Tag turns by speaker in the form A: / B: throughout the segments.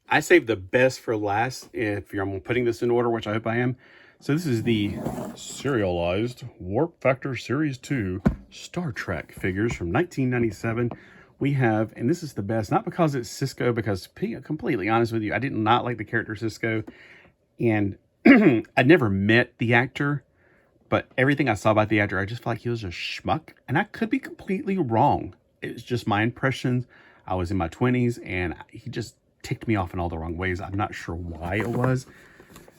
A: I saved the best for last if I'm putting this in order, which I hope I am. So this is the serialized Warp Factor Series 2 Star Trek figures from 1997. We have, and this is the best, not because it's Sisko, because completely honest with you, I did not like the character Sisko. And I never met the actor, but everything I saw about the actor, I just felt like he was a schmuck. And I could be completely wrong. It's just my impressions. I was in my 20s, and he just ticked me off in all the wrong ways. I'm not sure why it was.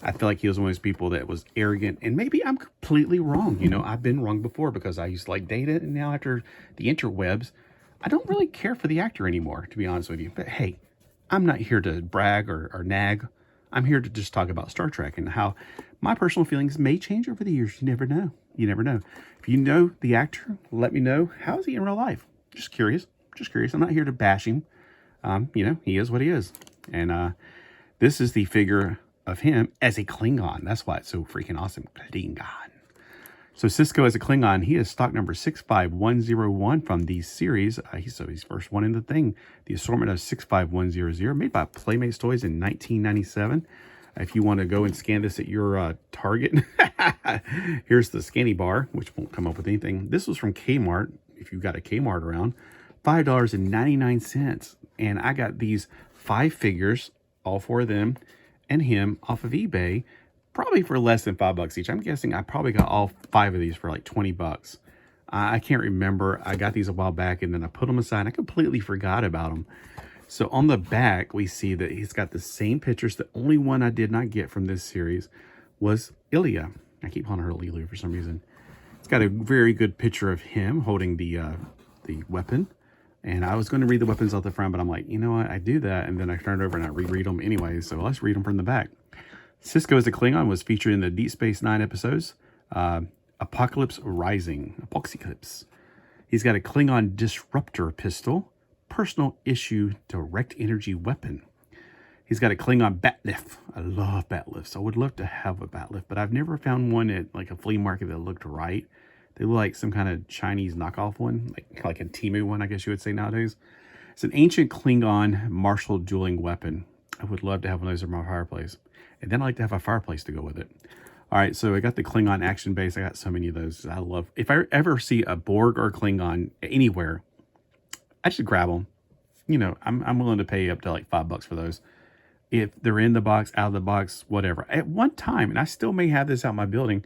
A: I feel like he was one of those people that was arrogant, and maybe I'm completely wrong. You know, I've been wrong before because I used to like date it, and now after the interwebs, I don't really care for the actor anymore, to be honest with you. But hey, I'm not here to brag or nag. I'm here to just talk about Star Trek and how my personal feelings may change over the years. You never know. You never know. If you know the actor, let me know. How is he in real life? Just curious. Just curious. I'm not here to bash him. You know, he is what he is. And this is the figure of him as a Klingon. That's why it's so freaking awesome. Klingon. So Sisko as a Klingon, he is stock number 65101 from the series. He's first one in the thing. The assortment of 65100, made by Playmates Toys in 1997. If you want to go and scan this at your Target, here's the scanny bar, which won't come up with anything. This was from Kmart, if you've got a Kmart around. $5.99. And I got these 5 figures, all 4 of them, and him off of eBay, probably for less than $5 each. I'm guessing I probably got all 5 of these for like $20. I can't remember. I got these a while back, and then I put them aside. I completely forgot about them. So on the back, we see that he's got the same pictures. The only one I did not get from this series was Ilya. I keep calling her Lulu for some reason. It's got a very good picture of him holding the weapon. And I was going to read the weapons off the front, but I'm like, you know what? I do that, and then I turn it over and I reread them anyway. So let's read them from the back. Sisko as a Klingon was featured in the Deep Space Nine episodes. Apocalypse Rising. Apocalypse. He's got a Klingon disruptor pistol. Personal issue direct energy weapon. He's got a Klingon batlif. I love batlifts. I would love to have a batlif, but I've never found one at like a flea market that looked right. They look like some kind of Chinese knockoff one, like a Temu one, I guess you would say nowadays. It's an ancient Klingon martial dueling weapon. I would love to have one of those in my fireplace. And then I like to have a fireplace to go with it. All right, so I got the Klingon action base. I got so many of those. I love. If I ever see a Borg or Klingon anywhere, I should grab them. You know, I'm willing to pay up to like $5 for those. If they're in the box, out of the box, whatever. At one time, and I still may have this out in my building,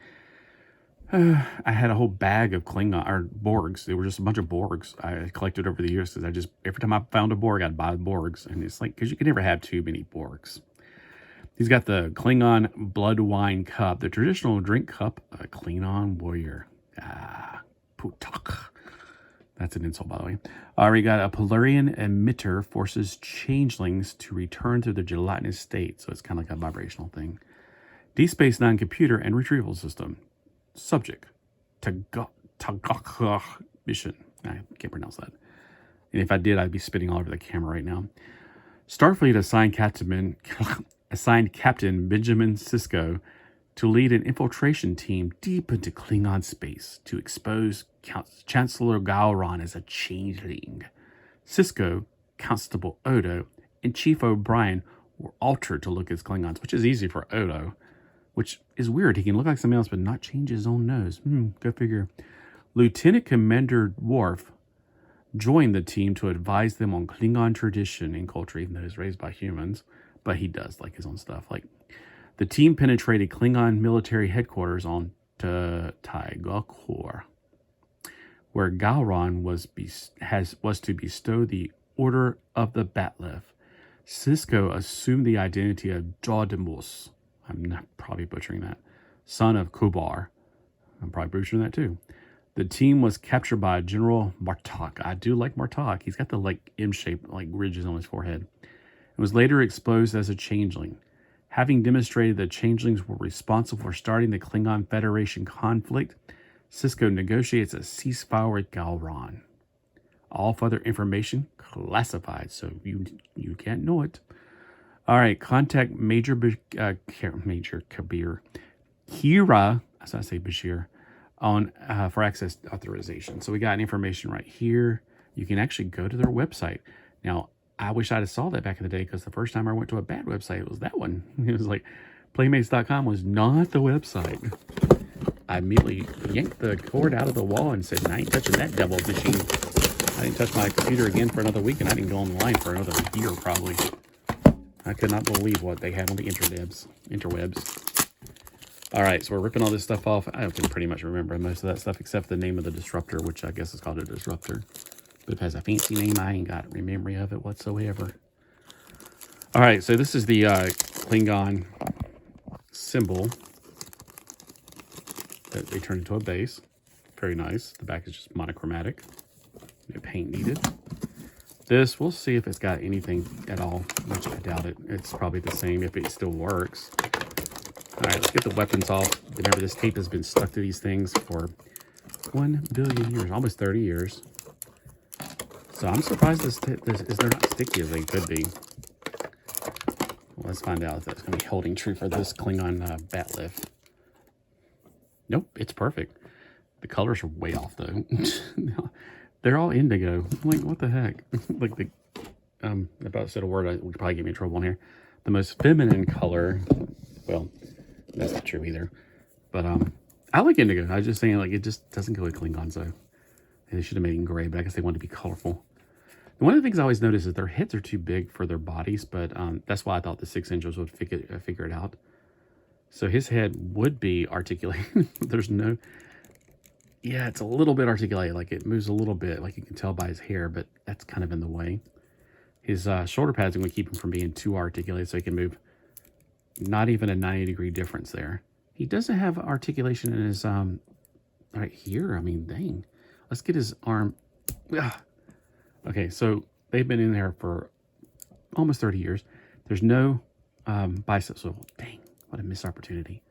A: I had a whole bag of Klingon or Borgs. They were just a bunch of Borgs I collected over the years because every time I found a Borg, I'd buy Borgs. And it's like, because you can never have too many Borgs. He's got the Klingon blood wine cup, the traditional drink cup, a Klingon warrior. Putak. That's an insult, by the way. We got a Polarian emitter forces changelings to return to their gelatinous state. So it's kind of like a vibrational thing. Deep Space Nine computer and retrieval system. Subject, Tagak mission. I can't pronounce that. And if I did, I'd be spitting all over the camera right now. Starfleet assigned Captain Benjamin Sisko to lead an infiltration team deep into Klingon space to expose Chancellor Gowron as a changeling. Sisko, Constable Odo, and Chief O'Brien were altered to look as Klingons, which is easy for Odo. Which is weird. He can look like somebody else, but not change his own nose. Go figure. Lieutenant Commander Worf joined the team to advise them on Klingon tradition and culture, even though he's raised by humans. But he does like his own stuff. Like the team penetrated Klingon military headquarters on Taigakor, where Gowron was to bestow the Order of the Batlif. Sisko assumed the identity of Jodimus. I'm not probably butchering that. Son of Kubar. I'm probably butchering that too. The team was captured by General Martok. I do like Martok. He's got the like M-shaped like ridges on his forehead. It was later exposed as a changeling. Having demonstrated that changelings were responsible for starting the Klingon Federation conflict, Sisko negotiates a ceasefire with Gowron. All further information classified, so you can't know it. All right, contact Major Kabir, Kira, as I say Bashir, on for access authorization. So we got information right here. You can actually go to their website. Now, I wish I'd have saw that back in the day, because the first time I went to a bad website, it was that one. It was like, Playmates.com was not the website. I immediately yanked the cord out of the wall and said, I ain't touching that devil machine. I didn't touch my computer again for another week, and I didn't go online for another year, probably. I could not believe what they had on the interwebs. All right, so we're ripping all this stuff off. I can pretty much remember most of that stuff except the name of the disruptor, which I guess is called a disruptor. But if it has a fancy name, I ain't got memory of it whatsoever. All right, so this is the Klingon symbol that they turned into a base. Very nice. The back is just monochromatic. No paint needed. This, we'll see if it's got anything at all, which I doubt it. It's probably the same if it still works. All right, let's get the weapons off. Remember, this tape has been stuck to these things for 1 billion years, almost 30 years. So I'm surprised they're not sticky as they could be. Well, let's find out if that's going to be holding true for this Klingon bat lift. Nope, it's perfect. The colors are way off, though. They're all indigo. I'm like, what the heck? Like the, about to say a word that would probably get me in trouble on here. The most feminine color, well, that's not true either. But I like indigo. I was just saying, like, it just doesn't go with Klingon, so they should have made it in gray, but I guess they wanted to be colorful. And one of the things I always notice is their heads are too big for their bodies, but that's why I thought the 6 inches would figure it out. So his head would be articulated. There's no... Yeah, it's a little bit articulated, like it moves a little bit, like you can tell by his hair, but that's kind of in the way. His shoulder pads are going to keep him from being too articulated, so he can move not even a 90-degree difference there. He doesn't have articulation in his, right here. I mean, dang. Let's get his arm. Ugh. Okay, so they've been in there for almost 30 years. There's no bicep swivel. Dang, what a missed opportunity.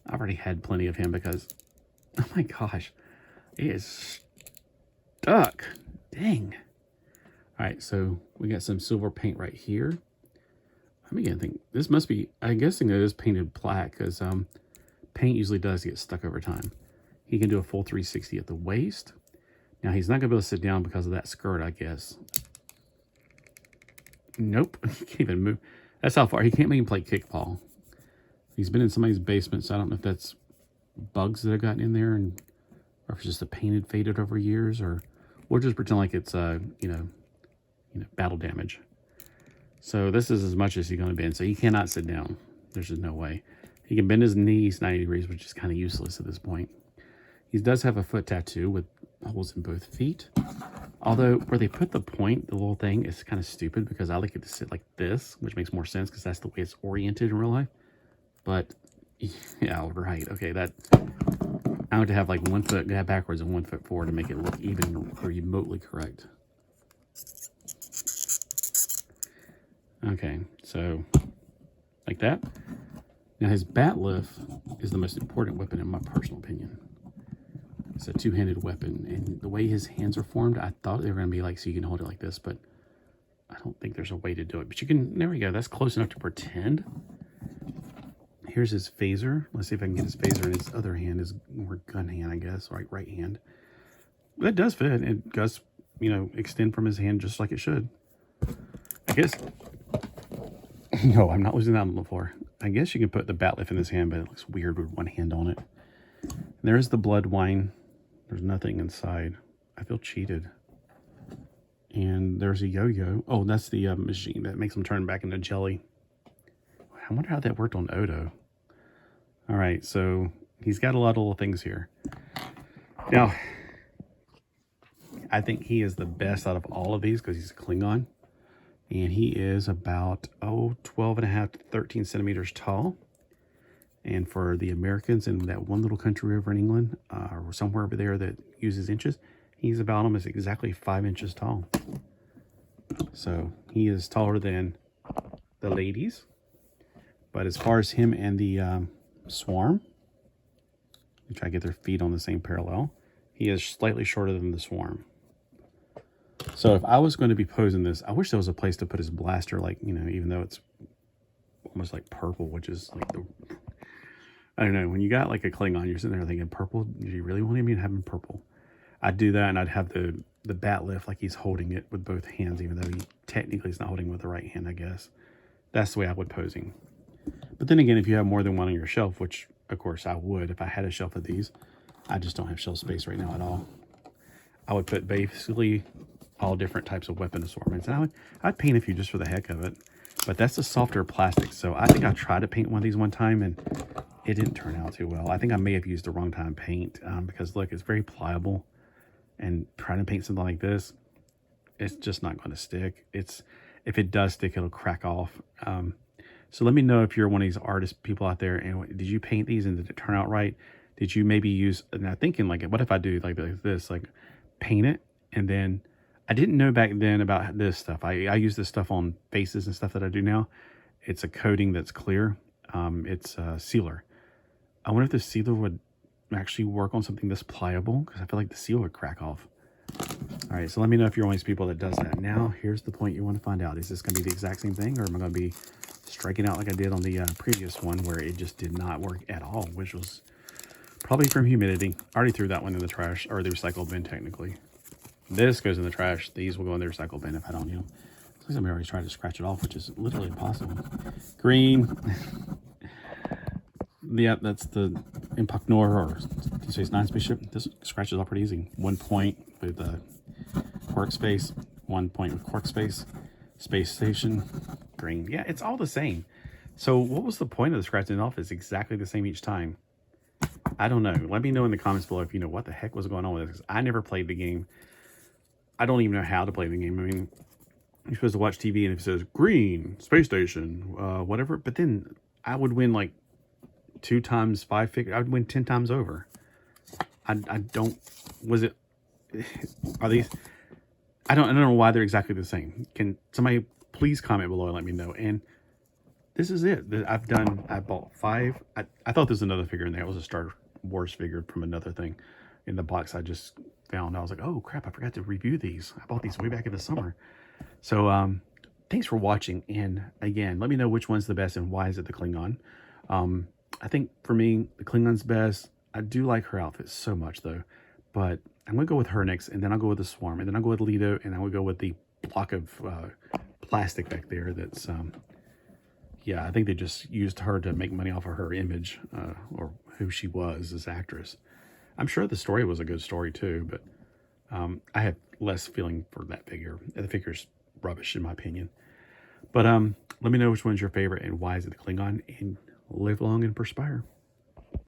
A: I've already had plenty of him because... Oh my gosh, it is stuck. Dang. All right, so we got some silver paint right here. I'm beginning to think this must be, I'm guessing it is painted black because paint usually does get stuck over time. He can do a full 360 at the waist. Now he's not gonna be able to sit down because of that skirt, I guess. Nope, he can't even move. That's how far, he can't even play kickball. He's been in somebody's basement, so I don't know if that's bugs that have gotten in there, and or if it's just a painted faded over years, or we'll just pretend like it's you know battle damage. So this is as much as he's going to bend, so he cannot sit down. There's just no way. He can bend his knees 90 degrees, which is kind of useless at this point. He does have a foot tattoo with holes in both feet, although where they put the point, the little thing, is kind of stupid because I like it to sit like this, which makes more sense because that's the way it's oriented in real life. But yeah, right. Okay, that I have to have like 1 foot backwards and 1 foot forward to make it look even remotely correct. Okay, so like that. Now his bat lift is the most important weapon in my personal opinion. It's a two-handed weapon, and the way his hands are formed, I thought they were going to be like so you can hold it like this, but I don't think there's a way to do it. But you can. There we go. That's close enough to pretend. Here's his phaser. Let's see if I can get his phaser in his other hand, his more gun hand, I guess, right hand. That does fit. It does, extend from his hand just like it should. I guess. No, I'm not losing that on the floor. I guess you can put the bat lift in his hand, but it looks weird with one hand on it. And there's the blood wine. There's nothing inside. I feel cheated. And there's a yo-yo. Oh, that's the machine that makes him turn back into jelly. I wonder how that worked on Odo. All right, so he's got a lot of little things here. Now, I think he is the best out of all of these because he's a Klingon. And he is about, 12 and a half to 13 centimeters tall. And for the Americans in that one little country over in England, or somewhere over there that uses inches, he's about almost exactly 5 inches tall. So he is taller than the ladies. But as far as him and the swarm, we try to get their feet on the same parallel, he is slightly shorter than the swarm. So if I was going to be posing this, I wish there was a place to put his blaster, like, even though it's almost like purple, which is like the... I don't know, when you got like a Klingon, you're sitting there thinking, purple? Do you really want him to have him purple? I'd do that, and I'd have the bat lift like he's holding it with both hands, even though he technically is not holding it with the right hand, I guess. That's the way I would posing. But then again, if you have more than one on your shelf, which of course I would if I had a shelf of these, I just don't have shelf space right now at all. I would put basically all different types of weapon assortments. And I'd paint a few just for the heck of it. But that's a softer plastic. So I think I tried to paint one of these one time and it didn't turn out too well. I think I may have used the wrong kind of paint because look, it's very pliable. And trying to paint something like this, it's just not going to stick. If it does stick, it'll crack off. So let me know if you're one of these artist people out there and did you paint these and did it turn out right? Did you maybe use, and I'm thinking like, what if I do like this, like paint it and then, I didn't know back then about this stuff. I use this stuff on faces and stuff that I do now. It's a coating that's clear. It's a sealer. I wonder if the sealer would actually work on something this pliable because I feel like the seal would crack off. All right, so let me know if you're one of these people that does that. Now, here's the point you want to find out. Is this going to be the exact same thing or am I going to be striking out like I did on the previous one where it just did not work at all, which was probably from humidity. I already threw that one in the trash or the recycle bin technically. This goes in the trash. These will go in the recycle bin if I don't use them. Looks like somebody already tried to scratch it off, which is literally impossible. Green. Yeah, that's the Impact Nor or DS9's spaceship. This scratches off pretty easy. 1 point with quark space. 1 point with quark space. Space station. Green. Yeah, it's all the same. So what was the point of the scratching off? It's exactly the same each time. I don't know. Let me know in the comments below if you know what the heck was going on with this. I never played the game. I don't even know how to play the game. I mean, you're supposed to watch TV and if it says green, space station, whatever. But then I would win like 2 times 5 figure. I would win 10 times over. I don't, was it, are these, I don't know why they're exactly the same. Can somebody please comment below and let me know. And this is it. I bought 5. I thought there was another figure in there. It was a Star Wars figure from another thing in the box I just found. I was like, oh crap, I forgot to review these. I bought these way back in the summer. So thanks for watching, and again, let me know which one's the best and why is it the Klingon. I think for me the Klingon's best. I do like her outfit so much though, but I'm gonna go with her next, and then I'll go with the Swarm, and then I'll go with Lido, and I will go with the block of plastic back there that's yeah, I think they just used her to make money off of her image or who she was as actress. I'm sure the story was a good story too, but I had less feeling for that figure. The figure's rubbish in my opinion. But let me know which one's your favorite and why is it the Klingon, and live long and perspire.